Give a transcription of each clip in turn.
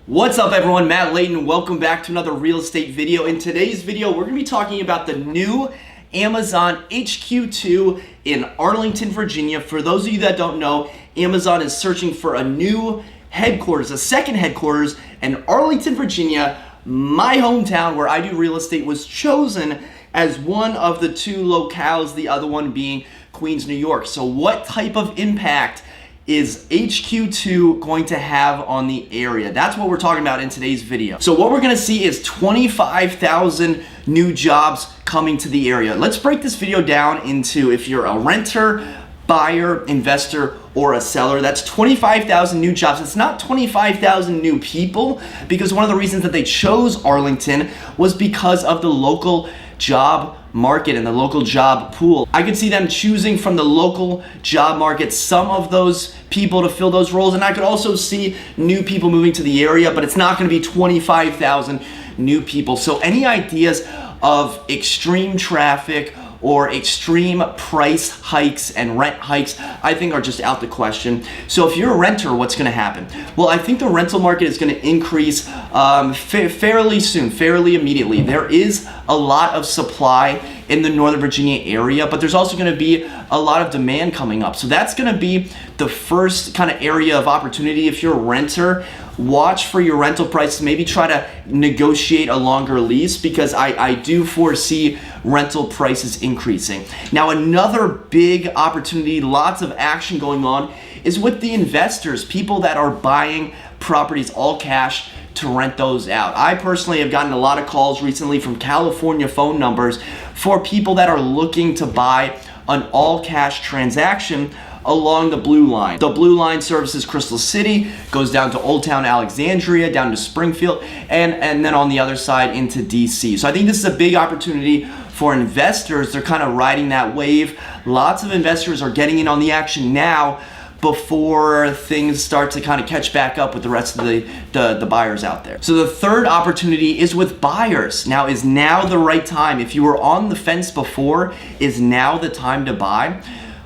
What's up everyone, Matt Leighton. Welcome back to another real estate video. In today's video, we're going to be talking about the new Amazon HQ2 in Arlington, Virginia. For those of you that don't know, Amazon is searching for a new headquarters, a second headquarters, and Arlington, Virginia, my hometown where I do real estate, was chosen as one of the two locales, the other one being Queens, New York. So what type of impact is HQ2 going to have on the area? That's what we're talking about in today's video. So what we're gonna see is 25,000 new jobs coming to the area. Let's break this video down into if you're a renter, buyer, investor, or a seller. That's 25,000 new jobs. It's not 25,000 new people, because one of the reasons that they chose Arlington was because of the local job market and the local job pool. I could see them choosing from the local job market some of those people to fill those roles, and I could also see new people moving to the area, but it's not going to be 25,000 new people. So any ideas of extreme traffic or extreme price hikes and rent hikes, I think are just out the question. So if you're a renter, what's gonna happen? Well, I think the rental market is gonna increase fairly soon, fairly immediately. There is a lot of supply in the Northern Virginia area, but there's also gonna be a lot of demand coming up. So that's gonna be the first kind of area of opportunity. If you're a renter, watch for your rental prices. Maybe try to negotiate a longer lease, because I do foresee rental prices increasing. Now, another big opportunity, lots of action going on, is with the investors, people that are buying properties all cash to rent those out. I personally have gotten a lot of calls recently from California phone numbers for people that are looking to buy an all cash transaction along the Blue Line. The Blue Line services Crystal City, goes down to Old Town Alexandria, down to Springfield, and then on the other side into DC. So I think this is a big opportunity for investors. They're kind of riding that wave. Lots of investors are getting in on the action now before things start to kind of catch back up with the rest of the buyers out there. So the third opportunity is with buyers. Now, is now the right time? If you were on the fence before, is now the time to buy?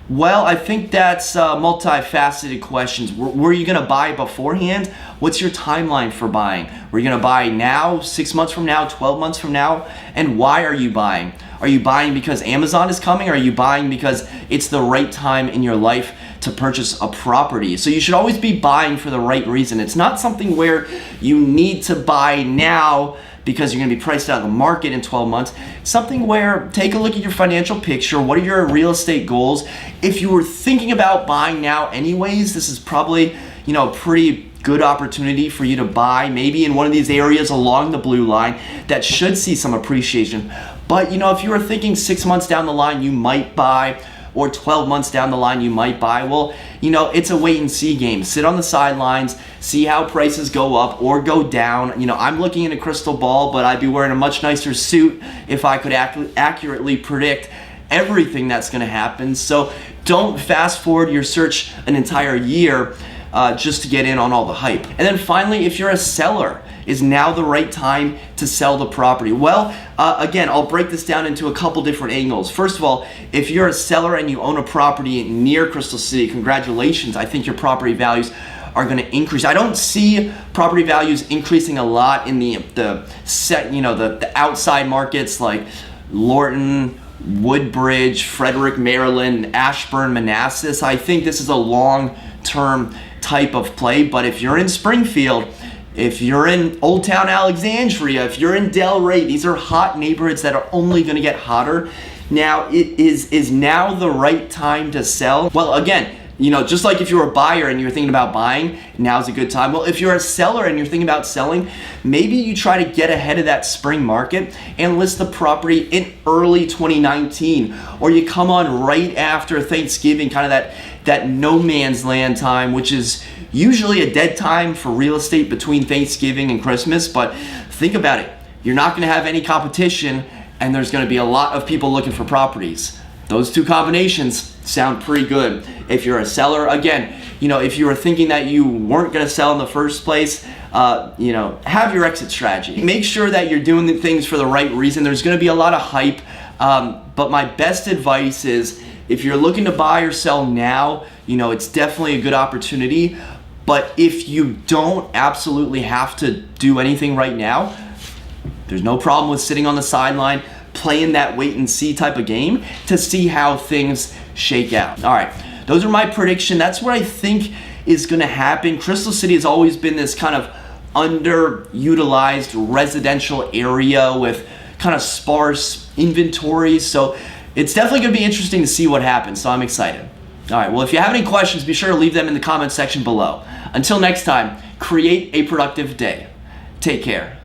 Well, I think that's multifaceted questions. Were you gonna buy beforehand? What's your timeline for buying? Were you gonna buy now, 6 months from now, 12 months from now? And why are you buying? Are you buying because Amazon is coming? Or are you buying because it's the right time in your life to purchase a property? So you should always be buying for the right reason. It's not something where you need to buy now because you're gonna be priced out of the market in 12 months. Something where, take a look at your financial picture. What are your real estate goals? If you were thinking about buying now anyways, this is probably, a pretty good opportunity for you to buy, maybe in one of these areas along the Blue Line that should see some appreciation. But if you were thinking 6 months down the line you might buy, or 12 months down the line you might buy, well, it's a wait and see game. Sit on the sidelines, see how prices go up or go down. I'm looking in a crystal ball, but I'd be wearing a much nicer suit if I could accurately predict everything that's gonna happen. So don't fast forward your search an entire year just to get in on all the hype. And then finally, if you're a seller, is now the right time to sell the property? Well, again, I'll break this down into a couple different angles. First of all, if you're a seller and you own a property near Crystal City, congratulations. I think your property values are going to increase. I don't see property values increasing a lot in the outside markets like Lorton, Woodbridge, Frederick, Maryland, Ashburn, Manassas. I think this is a long-term type of play. But if you're in Springfield, if you're in Old Town Alexandria, if you're in Delray, these are hot neighborhoods that are only going to get hotter. Now, is now the right time to sell? Well, again, just like if you're a buyer and you're thinking about buying, now's a good time. Well, if you're a seller and you're thinking about selling, maybe you try to get ahead of that spring market and list the property in early 2019, or you come on right after Thanksgiving, kind of that no man's land time, which is usually a dead time for real estate between Thanksgiving and Christmas. But think about it. You're not going to have any competition, and there's going to be a lot of people looking for properties. Those two combinations sound pretty good. If you're a seller, again, if you were thinking that you weren't going to sell in the first place, have your exit strategy. Make sure that you're doing the things for the right reason. There's going to be a lot of hype, but my best advice is, if you're looking to buy or sell now, it's definitely a good opportunity. But if you don't absolutely have to do anything right now, there's no problem with sitting on the sideline, playing that wait and see type of game to see how things shake out. All right, those are my prediction. That's what I think is going to happen. Crystal City has always been this kind of underutilized residential area with kind of sparse inventory. So it's definitely going to be interesting to see what happens. So I'm excited. All right, well, if you have any questions, be sure to leave them in the comment section below. Until next time, create a productive day. Take care.